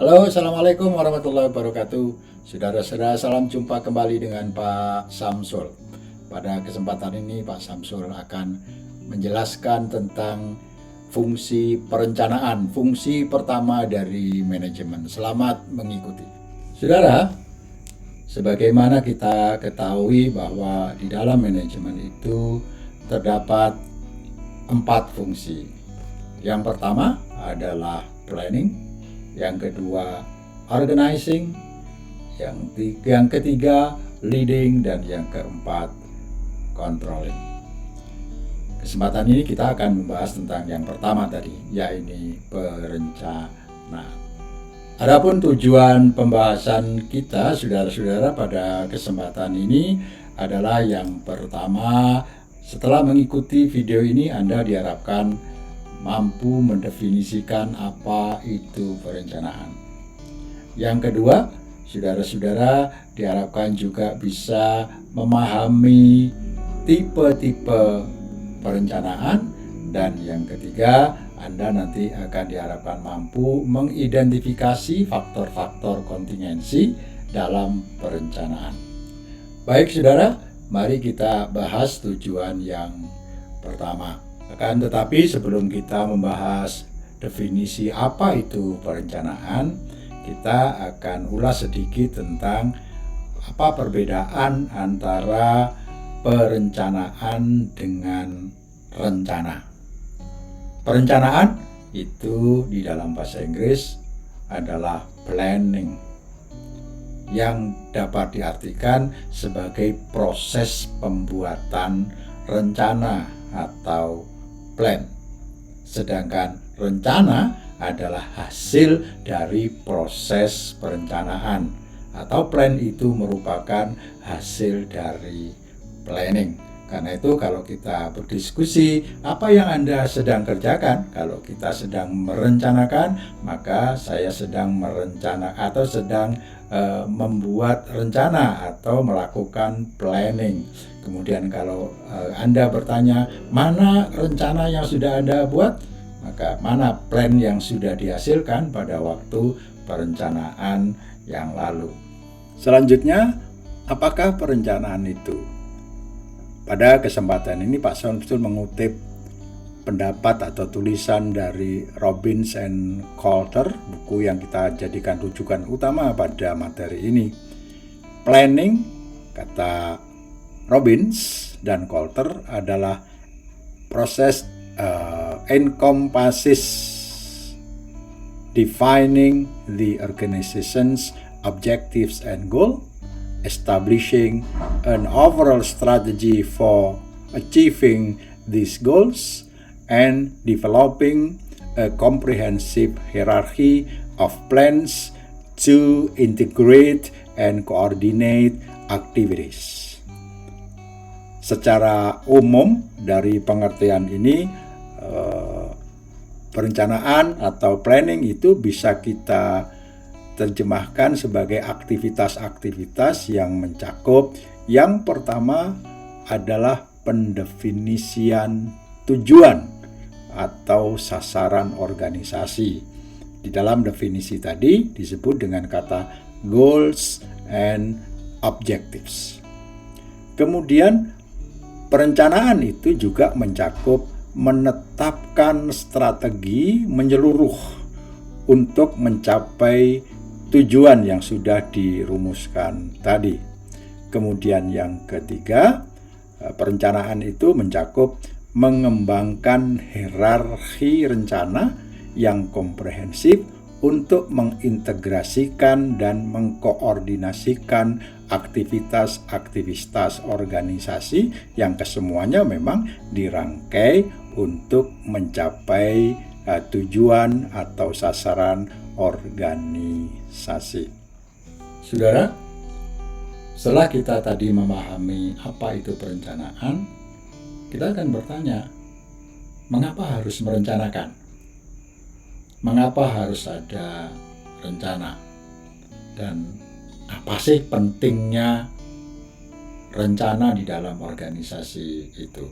Halo, Assalamualaikum warahmatullahi wabarakatuh. Saudara-saudara, salam jumpa kembali dengan Pak Samsul. Pada kesempatan ini Pak Samsul akan menjelaskan tentang fungsi perencanaan, fungsi pertama dari manajemen. Selamat mengikuti. Saudara, sebagaimana kita ketahui bahwa di dalam manajemen itu terdapat 4 fungsi. Yang pertama adalah planning, yang kedua organizing, yang ketiga leading, dan yang keempat controlling. Kesempatan ini kita akan membahas tentang yang pertama tadi, yaitu perencanaan. Adapun tujuan pembahasan kita, saudara-saudara, pada kesempatan ini adalah yang pertama, setelah mengikuti video ini Anda diharapkan mampu mendefinisikan apa itu perencanaan. Yang kedua, saudara-saudara diharapkan juga bisa memahami tipe-tipe perencanaan. Dan yang ketiga, Anda nanti akan diharapkan mampu mengidentifikasi faktor-faktor kontingensi dalam perencanaan. Baik saudara, mari kita bahas tujuan yang pertama. Akan tetapi sebelum kita membahas definisi apa itu perencanaan, kita akan ulas sedikit tentang apa perbedaan antara perencanaan dengan rencana. Perencanaan itu di dalam bahasa Inggris adalah planning, yang dapat diartikan sebagai proses pembuatan rencana atau plan. Sedangkan rencana adalah hasil dari proses perencanaan, atau plan itu merupakan hasil dari planning. Karena itu kalau kita berdiskusi apa yang Anda sedang kerjakan, kalau kita sedang merencanakan, maka saya sedang atau sedang membuat rencana atau melakukan planning. Kemudian kalau Anda bertanya mana rencana yang sudah Anda buat, maka mana plan yang sudah dihasilkan pada waktu perencanaan yang lalu. Selanjutnya, apakah perencanaan itu? Pada kesempatan ini Pak Samsul mengutip pendapat atau tulisan dari Robbins and Coulter, buku yang kita jadikan rujukan utama pada materi ini. Planning, kata Robbins dan Coulter, adalah proses encompasses defining the organization's objectives and goal, establishing an overall strategy for achieving these goals, and developing a comprehensive hierarchy of plans to integrate and coordinate activities. Secara umum dari pengertian ini, perencanaan atau planning itu bisa kita terjemahkan sebagai aktivitas-aktivitas yang mencakup, yang pertama adalah pendefinisian tujuan atau sasaran organisasi. Di dalam definisi tadi disebut dengan kata goals and objectives. Kemudian perencanaan itu juga mencakup menetapkan strategi menyeluruh untuk mencapai tujuan yang sudah dirumuskan tadi. Kemudian yang ketiga, perencanaan itu mencakup mengembangkan hierarki rencana yang komprehensif untuk mengintegrasikan dan mengkoordinasikan aktivitas-aktivitas organisasi yang kesemuanya memang dirangkai untuk mencapai tujuan atau sasaran organisasi. Saudara, setelah kita tadi memahami apa itu perencanaan, kita akan bertanya, mengapa harus merencanakan? Mengapa harus ada rencana? Dan apa sih pentingnya rencana di dalam organisasi itu?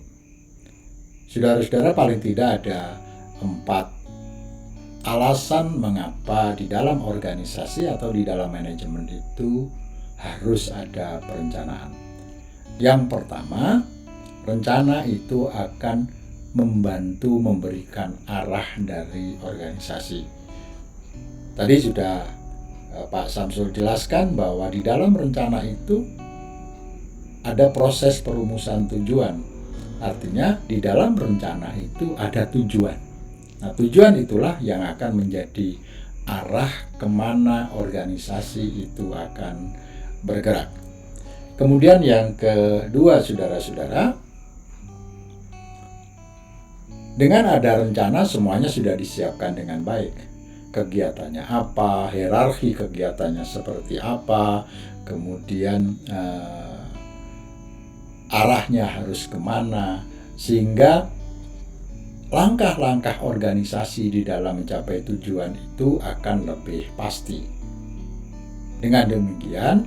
Saudara-saudara, paling tidak ada 4 alasan mengapa di dalam organisasi atau di dalam manajemen itu harus ada perencanaan. Yang pertama, rencana itu akan membantu memberikan arah dari organisasi. Tadi sudah Pak Samsul jelaskan bahwa di dalam rencana itu ada proses perumusan tujuan. Artinya di dalam rencana itu ada tujuan. Nah, tujuan itulah yang akan menjadi arah kemana organisasi itu akan bergerak. Kemudian yang kedua, saudara-saudara, dengan ada rencana semuanya sudah disiapkan dengan baik. Kegiatannya apa, hierarki kegiatannya seperti apa, kemudian arahnya harus kemana, sehingga langkah-langkah organisasi di dalam mencapai tujuan itu akan lebih pasti. Dengan demikian,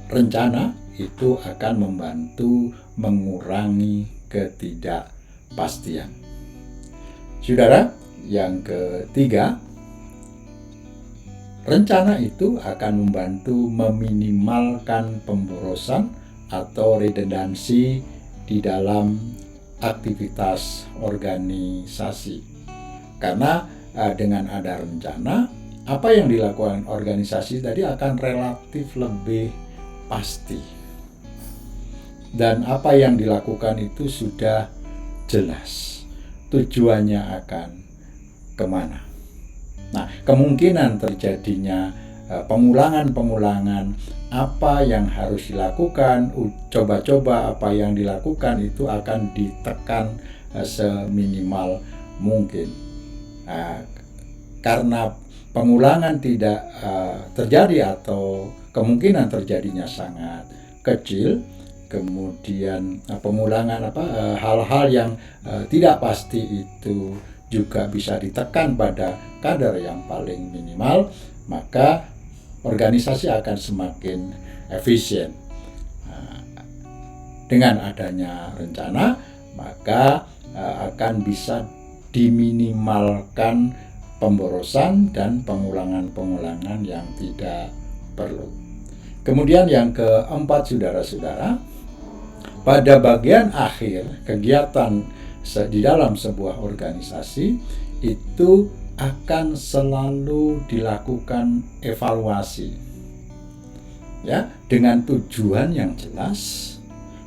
rencana itu akan membantu mengurangi ketidakpastian. Saudara, yang ketiga, rencana itu akan membantu meminimalkan pemborosan atau redundansi di dalam aktivitas organisasi. Karena dengan ada rencana, apa yang dilakukan organisasi tadi akan relatif lebih pasti. Dan apa yang dilakukan itu sudah jelas. Tujuannya akan kemana. Nah, kemungkinan terjadinya pengulangan-pengulangan apa yang harus dilakukan, coba-coba apa yang dilakukan itu akan ditekan seminimal mungkin. Karena pengulangan tidak terjadi atau kemungkinan terjadinya sangat kecil, kemudian pengulangan hal-hal yang tidak pasti itu juga bisa ditekan pada kadar yang paling minimal, maka organisasi akan semakin efisien. Dengan adanya rencana, maka akan bisa diminimalkan pemborosan dan pengulangan-pengulangan yang tidak perlu. Kemudian yang keempat, saudara-saudara, pada bagian akhir kegiatan di dalam sebuah organisasi itu akan selalu dilakukan evaluasi. Ya, dengan tujuan yang jelas,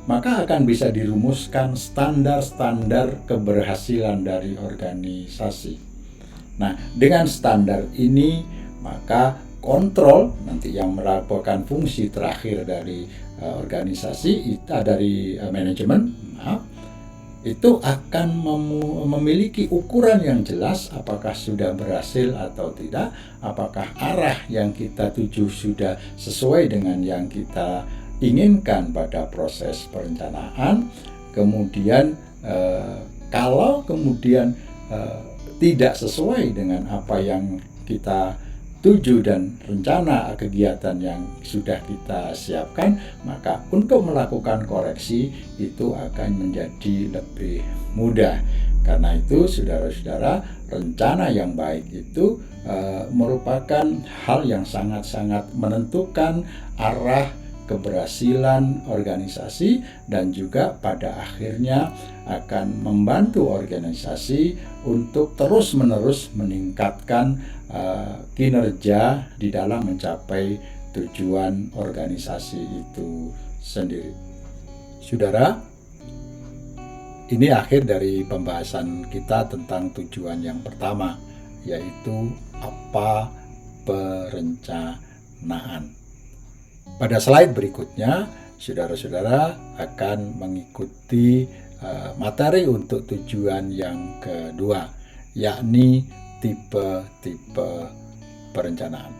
maka akan bisa dirumuskan standar-standar keberhasilan dari organisasi. Nah, dengan standar ini, maka kontrol nanti yang melakukan fungsi terakhir dari organisasi dari manajemen, itu akan memiliki ukuran yang jelas apakah sudah berhasil atau tidak, apakah arah yang kita tuju sudah sesuai dengan yang kita inginkan pada proses perencanaan. Kemudian kalau kemudian tidak sesuai dengan apa yang kita tuju dan rencana kegiatan yang sudah kita siapkan, maka untuk melakukan koreksi itu akan menjadi lebih mudah. Karena itu, saudara-saudara, rencana yang baik itu merupakan hal yang sangat-sangat menentukan arah keberhasilan organisasi dan juga pada akhirnya akan membantu organisasi untuk terus-menerus meningkatkan kinerja di dalam mencapai tujuan organisasi itu sendiri. Saudara, ini akhir dari pembahasan kita tentang tujuan yang pertama, yaitu apa perencanaan. Pada slide berikutnya, saudara-saudara akan mengikuti materi untuk tujuan yang kedua, yakni tipe-tipe perencanaan.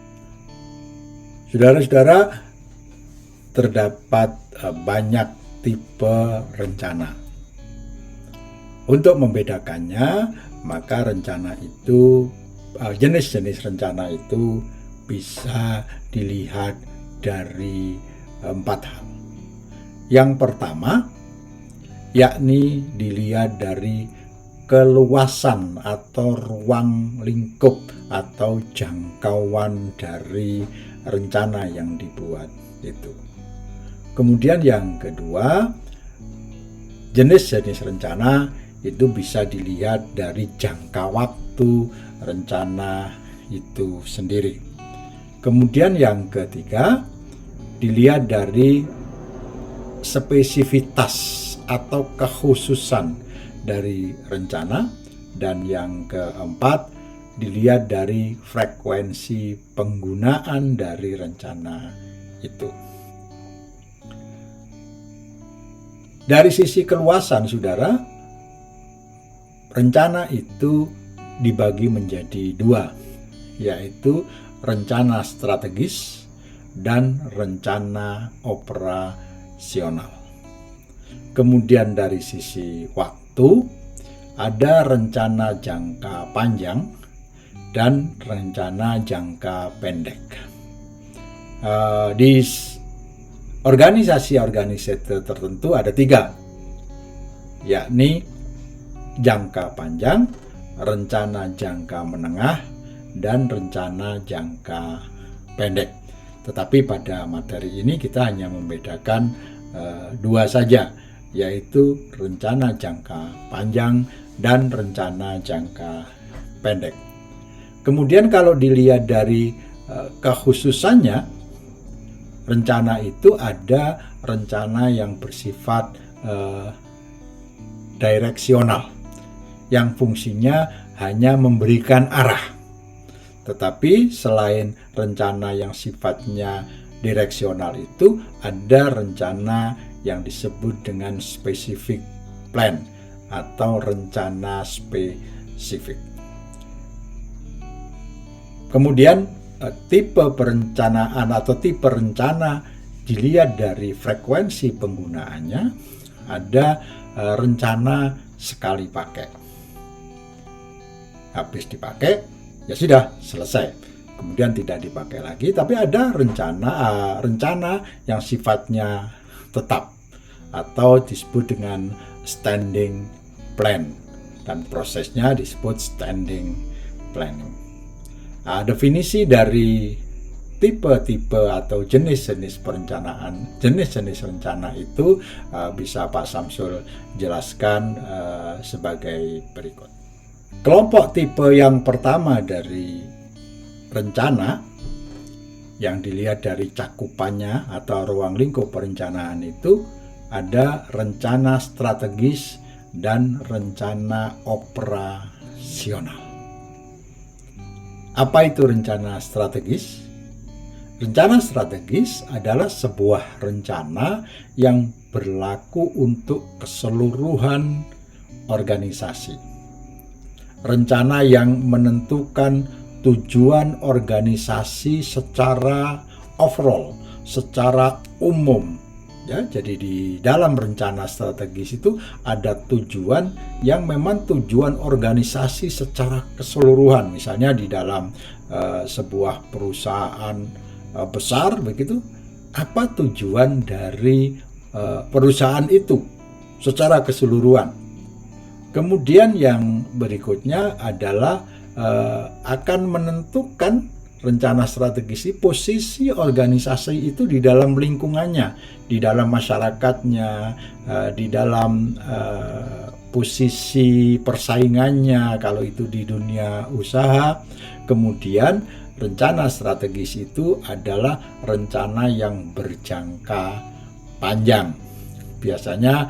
Saudara-saudara, terdapat banyak tipe rencana. Untuk membedakannya, maka rencana itu, jenis-jenis rencana itu bisa dilihat dari 4 hal. Yang pertama, yakni dilihat dari keluasan atau ruang lingkup atau jangkauan dari rencana yang dibuat itu. Kemudian yang kedua, jenis-jenis rencana itu bisa dilihat dari jangka waktu rencana itu sendiri. Kemudian yang ketiga, dilihat dari spesifitas atau kekhususan dari rencana. Dan yang keempat, dilihat dari frekuensi penggunaan dari rencana itu. Dari sisi keluasan, saudara, rencana itu dibagi menjadi dua, yaitu rencana strategis dan rencana operasional. Kemudian dari sisi waktu, ada rencana jangka panjang dan rencana jangka pendek. Di organisasi tertentu ada tiga, yakni jangka panjang, rencana jangka menengah, dan rencana jangka pendek. Tetapi pada materi ini kita hanya membedakan dua saja, yaitu rencana jangka panjang dan rencana jangka pendek. Kemudian kalau dilihat dari kekhususannya, rencana itu ada rencana yang bersifat direksional, yang fungsinya hanya memberikan arah. Tetapi selain rencana yang sifatnya direksional itu, ada rencana yang disebut dengan specific plan atau rencana spesifik. Kemudian tipe perencanaan atau tipe rencana dilihat dari frekuensi penggunaannya. Ada rencana sekali pakai, habis dipakai ya sudah selesai, kemudian tidak dipakai lagi. Tapi ada rencana yang sifatnya tetap atau disebut dengan standing plan, dan prosesnya disebut standing planning. Definisi dari tipe-tipe atau jenis-jenis perencanaan, jenis-jenis rencana itu bisa Pak Samsul jelaskan sebagai berikut. Kelompok tipe yang pertama dari rencana yang dilihat dari cakupannya atau ruang lingkup perencanaan itu ada rencana strategis dan rencana operasional. Apa itu rencana strategis? Rencana strategis adalah sebuah rencana yang berlaku untuk keseluruhan organisasi. Rencana yang menentukan tujuan organisasi secara overall, secara umum. Ya, jadi di dalam rencana strategis itu ada tujuan yang memang tujuan organisasi secara keseluruhan. Misalnya di dalam sebuah perusahaan besar begitu, apa tujuan dari perusahaan itu secara keseluruhan. Kemudian yang berikutnya adalah akan menentukan rencana strategis posisi organisasi itu di dalam lingkungannya, di dalam masyarakatnya, di dalam posisi persaingannya kalau itu di dunia usaha. Kemudian rencana strategis itu adalah rencana yang berjangka panjang, biasanya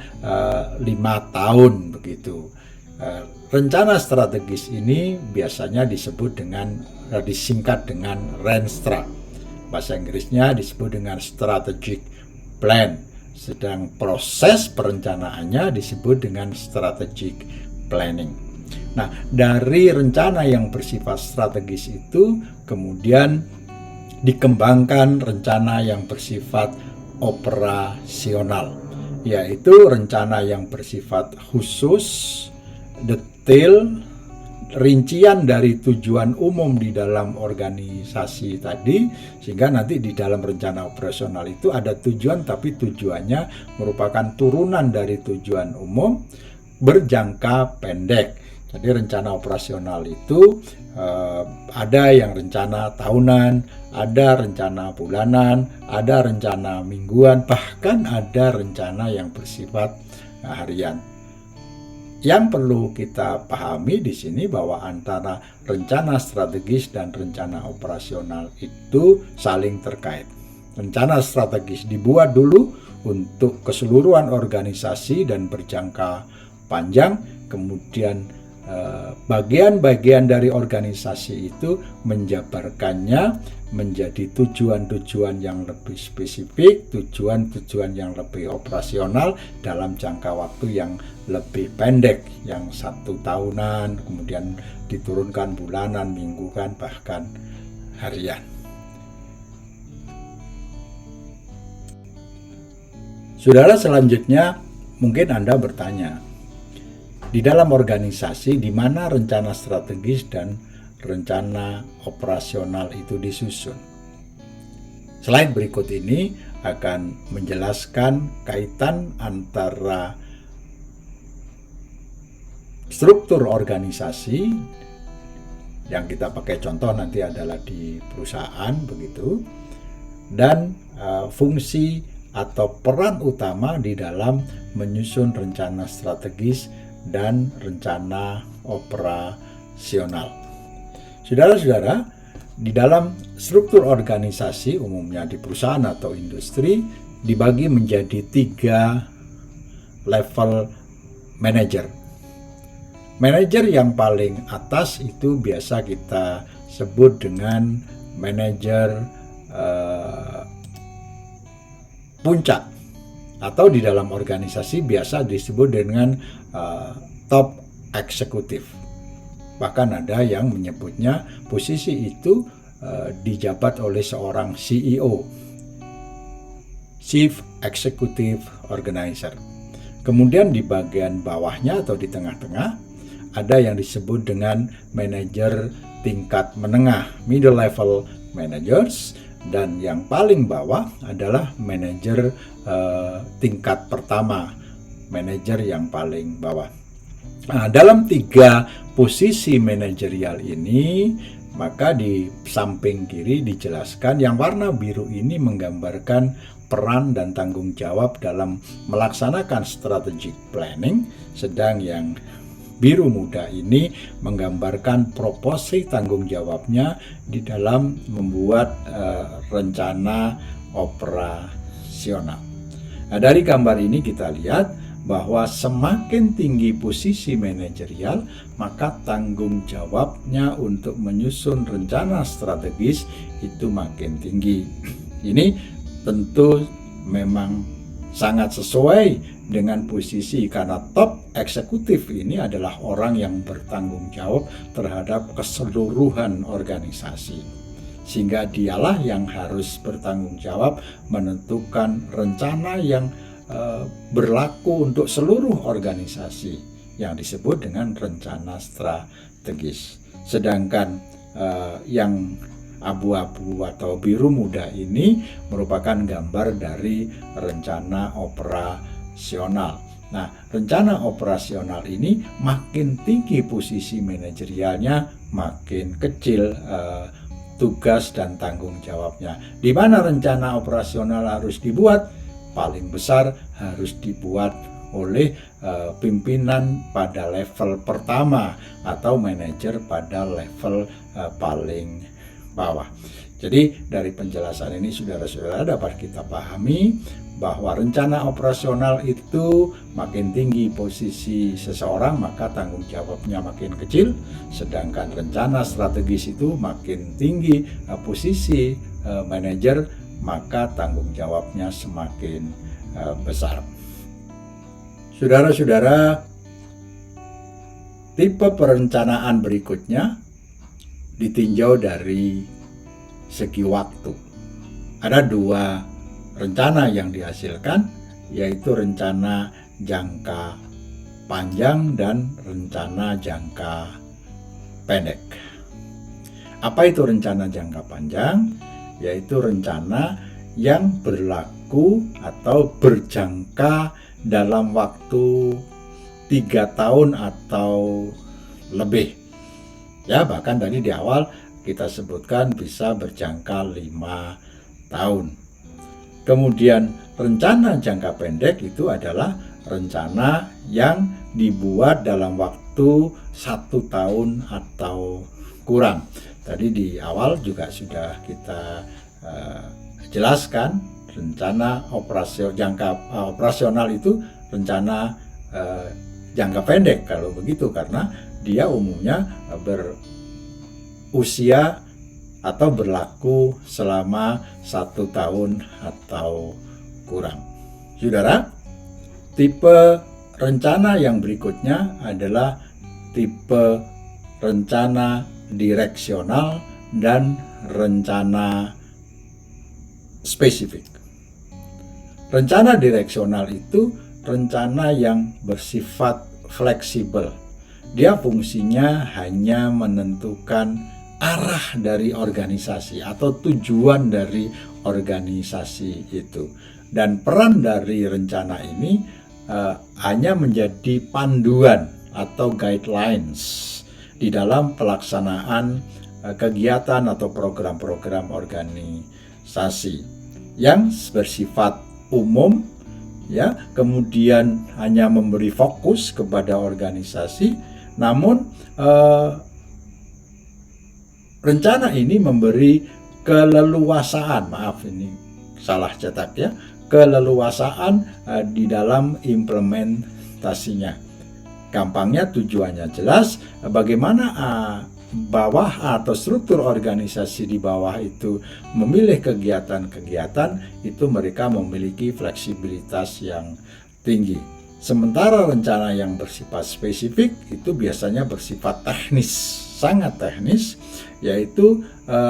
5 tahun begitu. Rencana strategis ini biasanya disingkat dengan RENSTRA. Bahasa Inggrisnya disebut dengan strategic plan. Sedang proses perencanaannya disebut dengan strategic planning. Nah, dari rencana yang bersifat strategis itu kemudian dikembangkan rencana yang bersifat operasional, yaitu rencana yang bersifat khusus, detail, rincian dari tujuan umum di dalam organisasi tadi, sehingga nanti di dalam rencana operasional itu ada tujuan, tapi tujuannya merupakan turunan dari tujuan umum, berjangka pendek. Jadi rencana operasional itu ada yang rencana tahunan, ada rencana bulanan, ada rencana mingguan, bahkan ada rencana yang bersifat harian. Yang perlu kita pahami di sini bahwa antara rencana strategis dan rencana operasional itu saling terkait. Rencana strategis dibuat dulu untuk keseluruhan organisasi dan berjangka panjang, kemudian bagian-bagian dari organisasi itu menjabarkannya menjadi tujuan-tujuan yang lebih spesifik, tujuan-tujuan yang lebih operasional dalam jangka waktu yang lebih pendek, yang 1 tahunan, kemudian diturunkan bulanan, mingguan, bahkan harian. Saudara, selanjutnya mungkin Anda bertanya, di dalam organisasi di mana rencana strategis dan rencana operasional itu disusun. Slide berikut ini akan menjelaskan kaitan antara struktur organisasi yang kita pakai contoh nanti adalah di perusahaan begitu, dan fungsi atau peran utama di dalam menyusun rencana strategis dan rencana operasional. Saudara-saudara, di dalam struktur organisasi umumnya di perusahaan atau industri dibagi menjadi 3 level manajer. Manajer yang paling atas itu biasa kita sebut dengan manajer puncak, atau di dalam organisasi biasa disebut dengan top eksekutif. Bahkan ada yang menyebutnya posisi itu dijabat oleh seorang CEO, Chief Executive Organizer. Kemudian di bagian bawahnya atau di tengah-tengah ada yang disebut dengan manajer tingkat menengah, middle level managers, dan yang paling bawah adalah manajer tingkat pertama, manajer yang paling bawah. Nah, dalam 3 posisi manajerial ini, maka di samping kiri dijelaskan yang warna biru ini menggambarkan peran dan tanggung jawab dalam melaksanakan strategic planning, sedang yang biru muda ini menggambarkan proporsi tanggung jawabnya di dalam membuat rencana operasional. Nah, dari gambar ini kita lihat bahwa semakin tinggi posisi manajerial, maka tanggung jawabnya untuk menyusun rencana strategis itu makin tinggi. Ini tentu memang sangat sesuai dengan posisi, karena top eksekutif ini adalah orang yang bertanggung jawab terhadap keseluruhan organisasi, sehingga dialah yang harus bertanggung jawab menentukan rencana yang berlaku untuk seluruh organisasi yang disebut dengan rencana strategis. Sedangkan yang abu-abu atau biru muda ini merupakan gambar dari rencana operasional. Nah, rencana operasional ini makin tinggi posisi manajerialnya, makin kecil tugas dan tanggung jawabnya. Di mana rencana operasional harus dibuat? Paling besar harus dibuat oleh pimpinan pada level pertama atau manajer pada level paling bawah. Jadi dari penjelasan ini saudara-saudara dapat kita pahami bahwa rencana operasional itu makin tinggi posisi seseorang maka tanggung jawabnya makin kecil, sedangkan rencana strategis itu makin tinggi posisi manajer maka tanggung jawabnya semakin besar. Saudara-saudara, tipe perencanaan berikutnya ditinjau dari segi waktu. Ada 2 rencana yang dihasilkan, yaitu rencana jangka panjang dan rencana jangka pendek. Apa itu rencana jangka panjang? Yaitu rencana yang berlaku atau berjangka dalam waktu 3 tahun atau lebih. Ya, bahkan tadi di awal kita sebutkan bisa berjangka 5 tahun. Kemudian rencana jangka pendek itu adalah rencana yang dibuat dalam waktu 1 tahun atau kurang. Tadi di awal juga sudah kita jelaskan, rencana operasional itu rencana jangka pendek kalau begitu, karena dia umumnya berusia atau berlaku selama 1 tahun atau kurang. Saudara, tipe rencana yang berikutnya adalah tipe rencana direksional dan rencana spesifik. Rencana direksional itu rencana yang bersifat fleksibel. Dia fungsinya hanya menentukan arah dari organisasi atau tujuan dari organisasi itu. Dan peran dari rencana ini hanya menjadi panduan atau guidelines di dalam pelaksanaan kegiatan atau program-program organisasi yang bersifat umum, ya, kemudian hanya memberi fokus kepada organisasi. Namun rencana ini memberi keleluasaan, maaf ini salah cetak ya, keleluasaan di dalam implementasinya. Gampangnya tujuannya jelas, bagaimana bawah atau struktur organisasi di bawah itu memilih kegiatan-kegiatan, itu mereka memiliki fleksibilitas yang tinggi. Sementara rencana yang bersifat spesifik itu biasanya bersifat teknis, sangat teknis, yaitu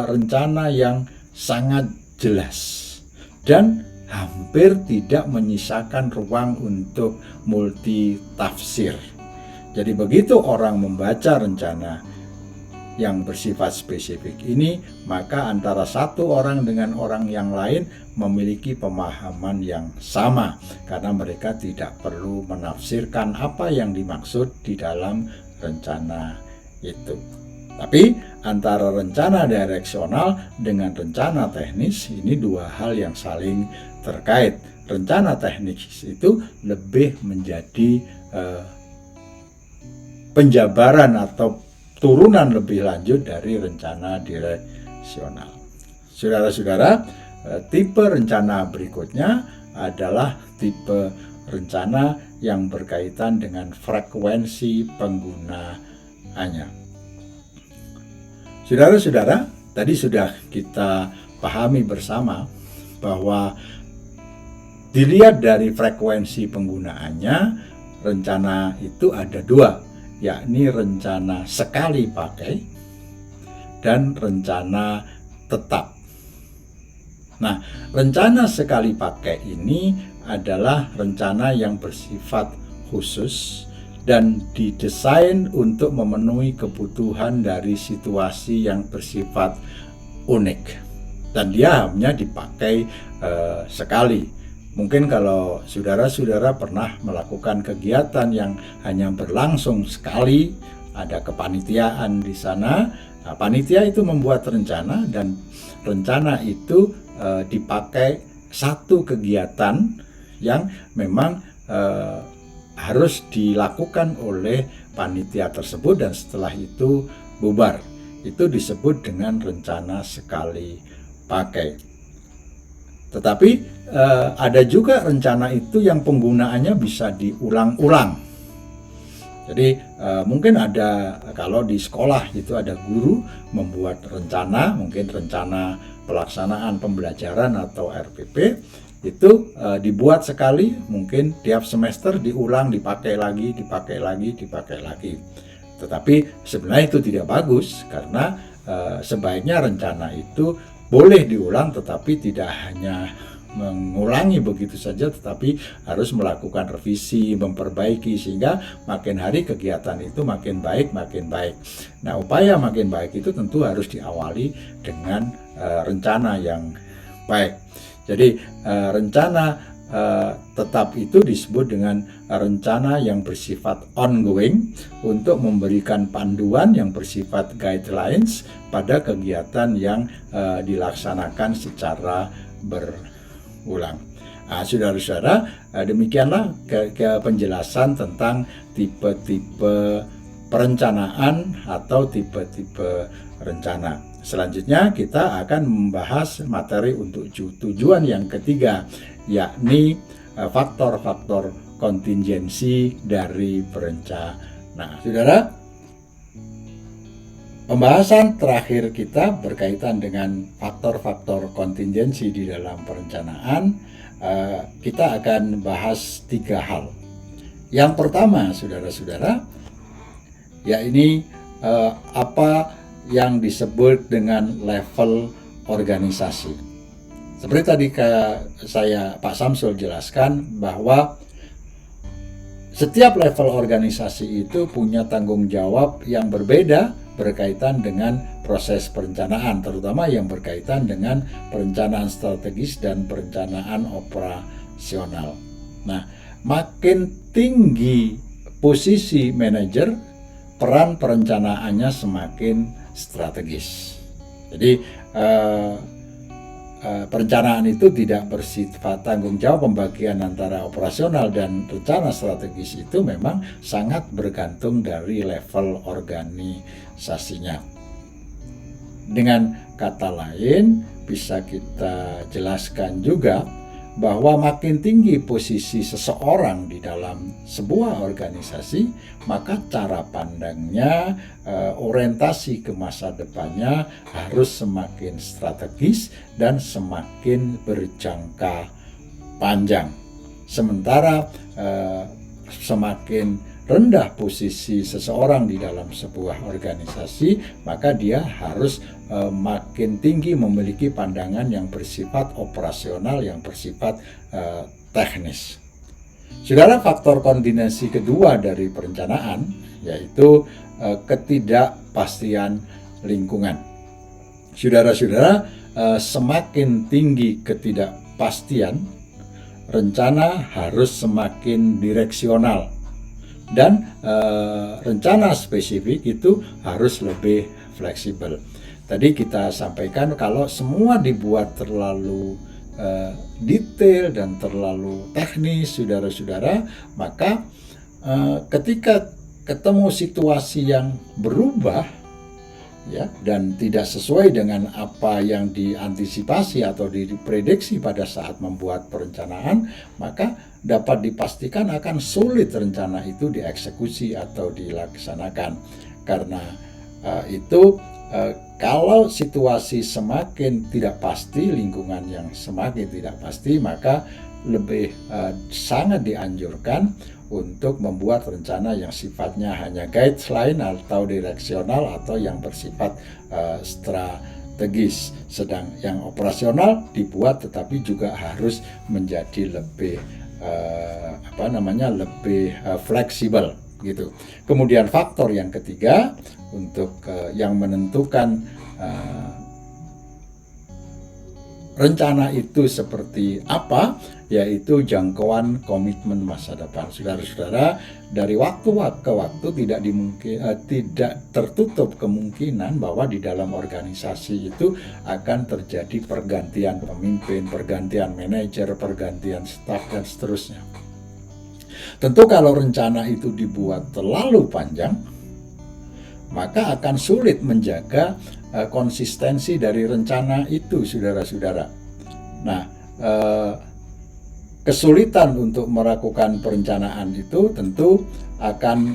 rencana yang sangat jelas dan hampir tidak menyisakan ruang untuk multitafsir. Jadi begitu orang membaca rencana yang bersifat spesifik ini, maka antara satu orang dengan orang yang lain memiliki pemahaman yang sama, karena mereka tidak perlu menafsirkan apa yang dimaksud di dalam rencana itu. Tapi antara rencana direksional dengan rencana teknis ini dua hal yang saling terkait. Rencana teknis itu lebih menjadi penjabaran atau turunan lebih lanjut dari rencana direksional. Saudara-saudara, tipe rencana berikutnya adalah tipe rencana yang berkaitan dengan frekuensi penggunaannya. Saudara-saudara, tadi sudah kita pahami bersama bahwa dilihat dari frekuensi penggunaannya, rencana itu ada dua, yakni rencana sekali pakai dan rencana tetap. Nah, rencana sekali pakai ini adalah rencana yang bersifat khusus dan didesain untuk memenuhi kebutuhan dari situasi yang bersifat unik, dan dia hanya dipakai sekali. Mungkin kalau saudara-saudara pernah melakukan kegiatan yang hanya berlangsung sekali, ada kepanitiaan di sana, nah, panitia itu membuat rencana dan rencana itu dipakai satu kegiatan yang memang harus dilakukan oleh panitia tersebut dan setelah itu bubar. Itu disebut dengan rencana sekali pakai. Tetapi ada juga rencana itu yang penggunaannya bisa diulang-ulang. Jadi mungkin ada, kalau di sekolah itu ada guru membuat rencana, mungkin rencana pelaksanaan pembelajaran atau RPP, itu dibuat sekali, mungkin tiap semester diulang, dipakai lagi. Tetapi sebenarnya itu tidak bagus, karena sebaiknya rencana itu boleh diulang, tetapi tidak hanya mengulangi begitu saja, tetapi harus melakukan revisi, memperbaiki, sehingga makin hari kegiatan itu makin baik. Nah, upaya makin baik itu tentu harus diawali dengan rencana yang baik. Jadi rencana tetap itu disebut dengan rencana yang bersifat ongoing untuk memberikan panduan yang bersifat guidelines pada kegiatan yang dilaksanakan secara berulang. Saudara-saudara, demikianlah penjelasan tentang tipe-tipe perencanaan atau tipe-tipe rencana. Selanjutnya kita akan membahas materi untuk tujuan yang ketiga, yakni faktor-faktor kontingensi dari perencanaan. Saudara, pembahasan terakhir kita berkaitan dengan faktor-faktor kontingensi di dalam perencanaan. Kita akan bahas 3 hal. Yang pertama, saudara-saudara, yakni apa yang disebut dengan level organisasi. Seperti tadi Pak Samsul jelaskan bahwa setiap level organisasi itu punya tanggung jawab yang berbeda berkaitan dengan proses perencanaan, terutama yang berkaitan dengan perencanaan strategis dan perencanaan operasional. Nah, makin tinggi posisi manajer, peran perencanaannya semakin strategis. Jadi perencanaan itu tidak bersifat tanggung jawab. Pembagian antara operasional dan rencana strategis itu memang sangat bergantung dari level organisasinya. Dengan kata lain, bisa kita jelaskan juga bahwa makin tinggi posisi seseorang di dalam sebuah organisasi, maka cara pandangnya, orientasi ke masa depannya harus semakin strategis dan semakin berjangka panjang. Sementara semakin rendah posisi seseorang di dalam sebuah organisasi, maka dia harus makin tinggi memiliki pandangan yang bersifat operasional, yang bersifat teknis. Saudara, faktor kontingensi kedua dari perencanaan yaitu ketidakpastian lingkungan. Saudara-saudara, semakin tinggi ketidakpastian, rencana harus semakin direksional. Dan rencana spesifik itu harus lebih fleksibel. Tadi kita sampaikan kalau semua dibuat terlalu detail dan terlalu teknis, saudara-saudara, maka ketika ketemu situasi yang berubah, ya, dan tidak sesuai dengan apa yang diantisipasi atau diprediksi pada saat membuat perencanaan, maka dapat dipastikan akan sulit rencana itu dieksekusi atau dilaksanakan. Karena itu kalau situasi semakin tidak pasti, lingkungan yang semakin tidak pasti, maka lebih sangat dianjurkan untuk membuat rencana yang sifatnya hanya guideline atau direksional atau yang bersifat strategis. Sedang yang operasional dibuat tetapi juga harus menjadi lebih lebih fleksibel gitu. Kemudian faktor yang ketiga untuk yang menentukan rencana itu seperti apa, yaitu jangkauan komitmen masa depan. Saudara-saudara, dari waktu ke waktu tidak tertutup kemungkinan bahwa di dalam organisasi itu akan terjadi pergantian pemimpin, pergantian manajer, pergantian staf, dan seterusnya. Tentu kalau rencana itu dibuat terlalu panjang, maka akan sulit menjaga konsistensi dari rencana itu, saudara-saudara. Nah, kesulitan untuk melakukan perencanaan itu tentu akan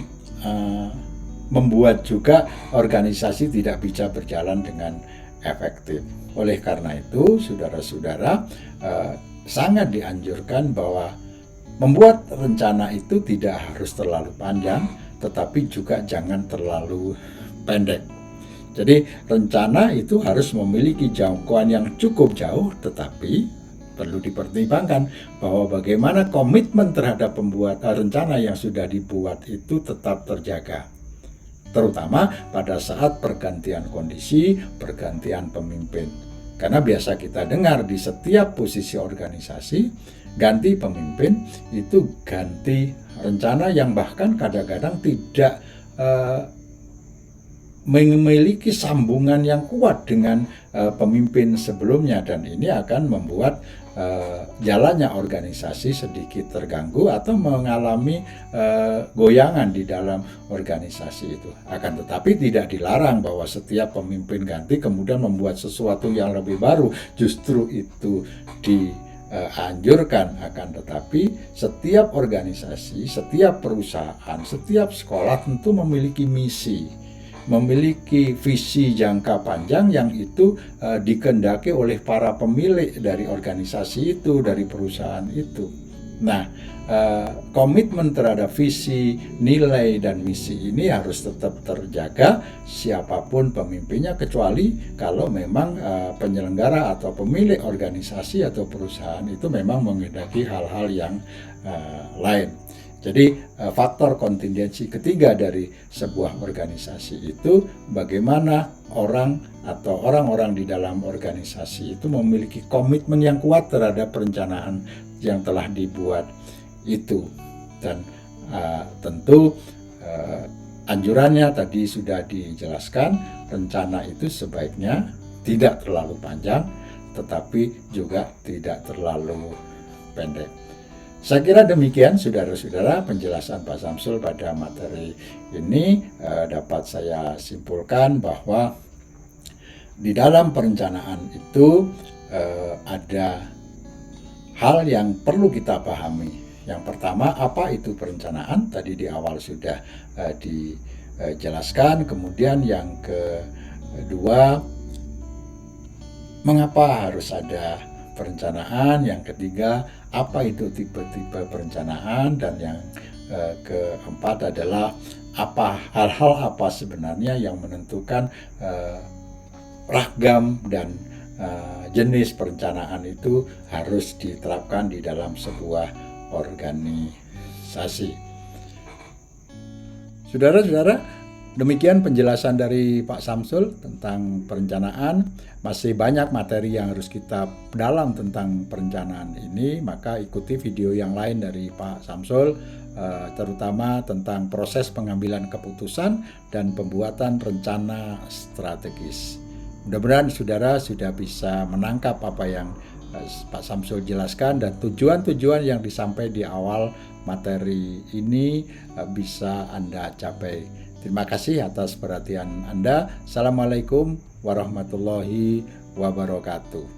membuat juga organisasi tidak bisa berjalan dengan efektif. Oleh karena itu, saudara-saudara, sangat dianjurkan bahwa membuat rencana itu tidak harus terlalu panjang, tetapi juga jangan terlalu pendek. Jadi rencana itu harus memiliki jangkauan yang cukup jauh, tetapi perlu dipertimbangkan bahwa bagaimana komitmen terhadap pembuatan rencana yang sudah dibuat itu tetap terjaga. Terutama pada saat pergantian kondisi, pergantian pemimpin. Karena biasa kita dengar di setiap posisi organisasi, ganti pemimpin itu ganti rencana yang bahkan kadang-kadang tidak memiliki sambungan yang kuat dengan pemimpin sebelumnya, dan ini akan membuat jalannya organisasi sedikit terganggu atau mengalami goyangan di dalam organisasi itu. Akan tetapi tidak dilarang bahwa setiap pemimpin ganti kemudian membuat sesuatu yang lebih baru, justru itu dianjurkan. Akan tetapi setiap organisasi, setiap perusahaan, setiap sekolah tentu memiliki misi, memiliki visi jangka panjang yang itu dikehendaki oleh para pemilik dari organisasi itu, dari perusahaan itu. Nah, komitmen terhadap visi, nilai, dan misi ini harus tetap terjaga siapapun pemimpinnya, kecuali kalau memang penyelenggara atau pemilik organisasi atau perusahaan itu memang menghendaki hal-hal yang lain. Jadi faktor kontingensi ketiga dari sebuah organisasi itu bagaimana orang atau orang-orang di dalam organisasi itu memiliki komitmen yang kuat terhadap perencanaan yang telah dibuat itu. Dan tentu anjurannya tadi sudah dijelaskan, rencana itu sebaiknya tidak terlalu panjang tetapi juga tidak terlalu pendek. Saya kira demikian saudara-saudara penjelasan Pak Samsul pada materi ini. Dapat saya simpulkan bahwa di dalam perencanaan itu ada hal yang perlu kita pahami. Yang pertama, apa itu perencanaan? Tadi di awal sudah dijelaskan. Kemudian yang kedua, mengapa harus ada perencanaan? Yang ketiga, apa itu tipe-tipe perencanaan? Dan yang keempat adalah hal-hal apa sebenarnya yang menentukan ragam dan jenis perencanaan itu harus diterapkan di dalam sebuah organisasi. Saudara-saudara, demikian penjelasan dari Pak Samsul tentang perencanaan. Masih banyak materi yang harus kita dalam tentang perencanaan ini, maka ikuti video yang lain dari Pak Samsul, terutama tentang proses pengambilan keputusan dan pembuatan rencana strategis. Mudah-mudahan saudara sudah bisa menangkap apa yang Pak Samsul jelaskan dan tujuan-tujuan yang disampaikan di awal materi ini bisa Anda capai. Terima kasih atas perhatian Anda. Assalamualaikum warahmatullahi wabarakatuh.